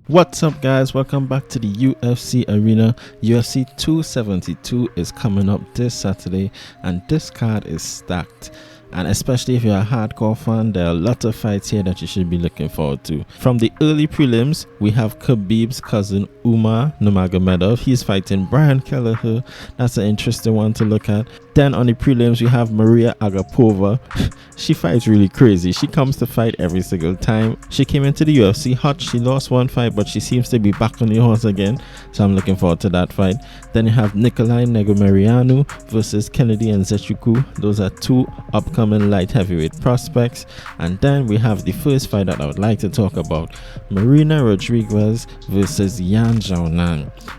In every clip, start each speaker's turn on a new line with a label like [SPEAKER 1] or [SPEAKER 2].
[SPEAKER 1] What's up, guys? Welcome back to the UFC arena. UFC 272 is coming up this Saturday, and this card is stacked. And especially if you're a hardcore fan, there are a lot of fights here that you should be looking forward to. From the early prelims, we have Khabib's cousin Umar Nurmagomedov. He's fighting Brian Kelleher. That's an interesting one to look at. Then on the prelims, we have Maria Agapova. She fights really crazy. She comes to fight every single time. She came into the UFC hot. She lost one fight, but she seems to be back on the horse again. So I'm looking forward to that fight. Then you have Nikolai Negumereanu versus Kennedy Nzechukwu. Those are two upcoming light heavyweight prospects. And then we have the first fight that I would like to talk about, Marina Rodriguez versus Zhao.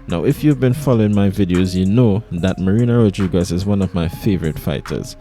[SPEAKER 1] Now, if you've been following my videos, you know that Marina Rodriguez is one of my favorite fighters.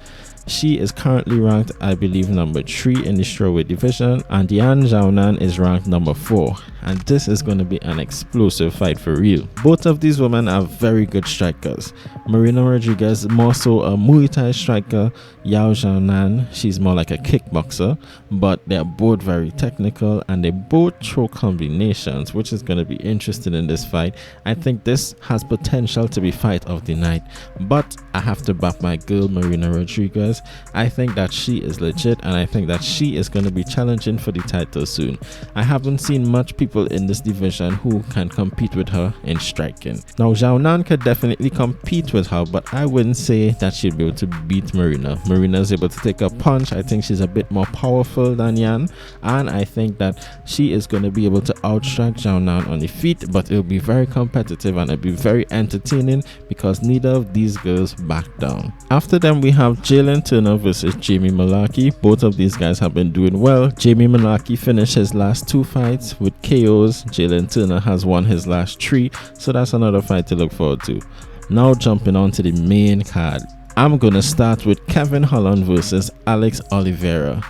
[SPEAKER 1] She is currently ranked, I believe, number 3 in the strawweight division, and Zhao is ranked number 4. And this is going to be an explosive fight for real. Both of these women are very good strikers. Marina Rodriguez more so a Muay Thai striker. Zhao, she's more like a kickboxer, but they're both very technical and they both throw combinations, which is going to be interesting in this fight. I think this has potential to be fight of the night, but I have to back my girl Marina Rodriguez. I think that she is legit, and I think that she is going to be challenging for the title soon. I haven't seen much people in this division who can compete with her in striking. Now, Zhao could definitely compete with her, but I wouldn't say that she'll be able to beat Marina. Marina is able to take a punch. I think she's a bit more powerful than Yan, and I think that she is going to be able to outstrike Zhao on the feet, but it'll be very competitive and it'll be very entertaining because neither of these girls back down. After them, we have Jalen versus Jamie Malarkey. Both of these guys have been doing well. Jamie Malarkey finished his last 2 fights with KOs. Jalen Turner has won his last 3, so that's another fight to look forward to. Now jumping on to the main card, I'm gonna start with Kevin Holland versus Alex Oliveira.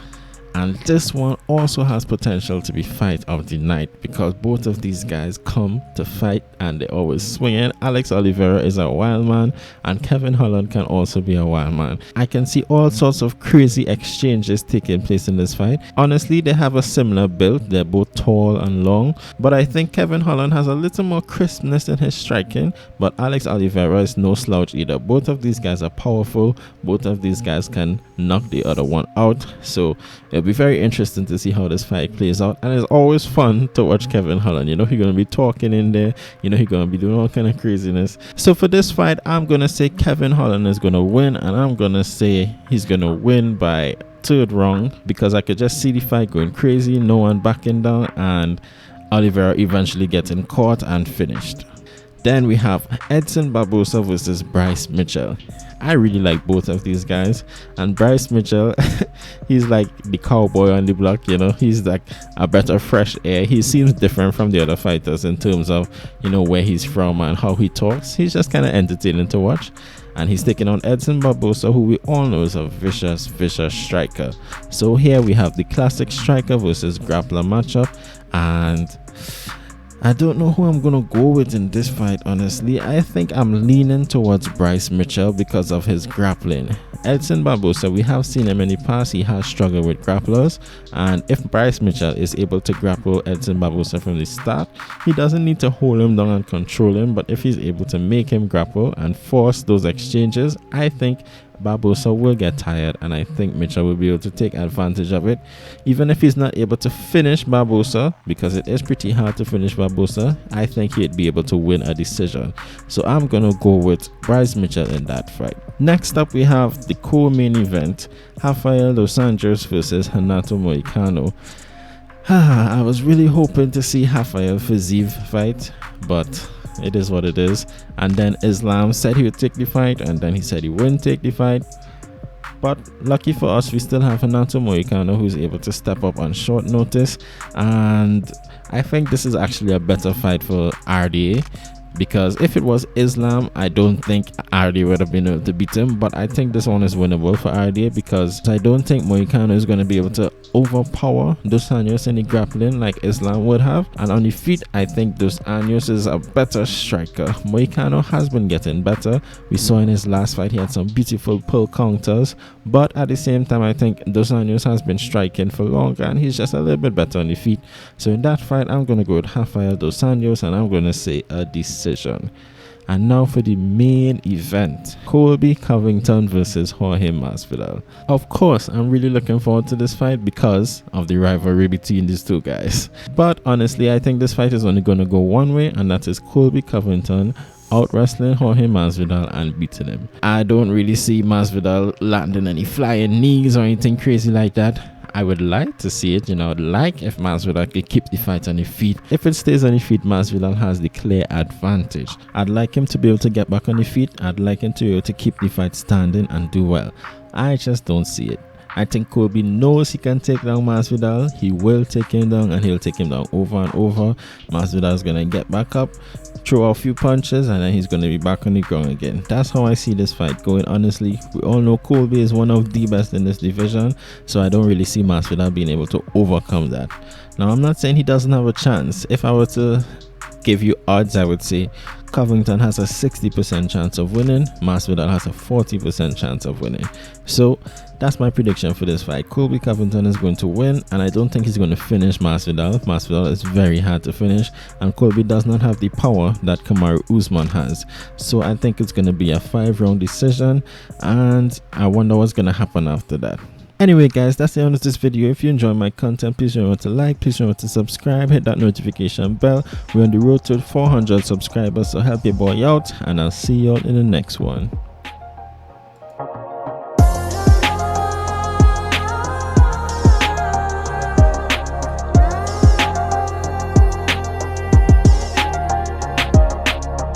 [SPEAKER 1] And this one also has potential to be fight of the night because both of these guys come to fight and they always swinging. Alex Oliveira is a wild man and Kevin Holland can also be a wild man. I can see all sorts of crazy exchanges taking place in this fight. Honestly, they have a similar build. They're both tall and long, but I think Kevin Holland has a little more crispness in his striking, but Alex Oliveira is no slouch either. Both of these guys are powerful. Both of these guys can knock the other one out. So it'll be very interesting to see how this fight plays out, and it's always fun to watch Kevin Holland. You know, he's gonna be talking in there, you know, he's gonna be doing all kind of craziness. So for this fight, I'm gonna say Kevin Holland is gonna win, and I'm gonna say he's gonna win by 3rd round because I could just see the fight going crazy, no one backing down, and Oliveira eventually getting caught and finished. Then we have Edson Barbossa versus Bryce Mitchell. I really like both of these guys, and Bryce Mitchell, he's like the cowboy on the block, you know, he's like a better fresh air. He seems different from the other fighters in terms of, you know, where he's from and how he talks. He's just kind of entertaining to watch, and he's taking on Edson Barbossa, who we all know is a vicious striker. So here we have the classic striker versus grappler matchup, and I don't know who I'm gonna go with in this fight, honestly. I think I'm leaning towards Bryce Mitchell because of his grappling. Edson Barbossa, we have seen him in the past, he has struggled with grapplers, and if Bryce Mitchell is able to grapple Edson Barbossa from the start, he doesn't need to hold him down and control him, but if he's able to make him grapple and force those exchanges, I think Barbossa will get tired, and I think Mitchell will be able to take advantage of it. Even if he's not able to finish Barbossa, because it is pretty hard to finish Barbossa, I think he'd be able to win a decision. So I'm gonna go with Bryce Mitchell in that fight. Next up, we have the co-main event, Rafael dos Anjos versus Renato Moicano. I was really hoping to see Rafael Fiziev fight, but it is what it is. And then Islam said he would take the fight, and then he said he wouldn't take the fight. But lucky for us, we still have Renato Moicano, who's able to step up on short notice, and I think this is actually a better fight for RDA, because if it was Islam, I don't think RDA would have been able to beat him, but I think this one is winnable for RDA because I don't think Moicano is going to be able to overpower Dos Anjos in the grappling like Islam would have, and on the feet I think Dos Anjos is a better striker. Moicano has been getting better. We saw in his last fight he had some beautiful pull counters, But at the same time, I think Dos Anjos has been striking for longer and he's just a little bit better on the feet. So in that fight, I'm going to go with Rafael Dos Anjos and I'm going to say a decision. And now for the main event, Colby Covington versus Jorge Masvidal. Of course, I'm really looking forward to this fight because of the rivalry between these two guys. But honestly, I think this fight is only going to go one way, and that is Colby Covington out wrestling Jorge Masvidal and beating him. I don't really see Masvidal landing any flying knees or anything crazy like that. I would like to see it, I'd like if Masvidal could keep the fight on the feet. If it stays on the feet, Masvidal has the clear advantage. I'd like him to be able to get back on the feet. I'd like him to be able to keep the fight standing and do well. I just don't see it. I think Colby knows he can take down Masvidal. He will take him down and he'll take him down over and over. Masvidal is going to get back up, throw a few punches, and then he's going to be back on the ground again. That's how I see this fight going, honestly. We all know Colby is one of the best in this division, so I don't really see Masvidal being able to overcome that. Now, I'm not saying he doesn't have a chance. If I were to give you odds, I would say Covington has a 60% chance of winning, Masvidal has a 40% chance of winning. So that's my prediction for this fight. Colby Covington is going to win, and I don't think he's going to finish Masvidal. Masvidal is very hard to finish, and Colby does not have the power that Kamaru Usman has. So I think it's going to be a 5-round decision, and I wonder what's going to happen after that. Anyway guys, that's the end of this video. If you enjoy my content, please remember to like, please remember to subscribe, hit that notification bell. We're on the road to 400 subscribers, so help your boy out, and I'll see you all in the next one.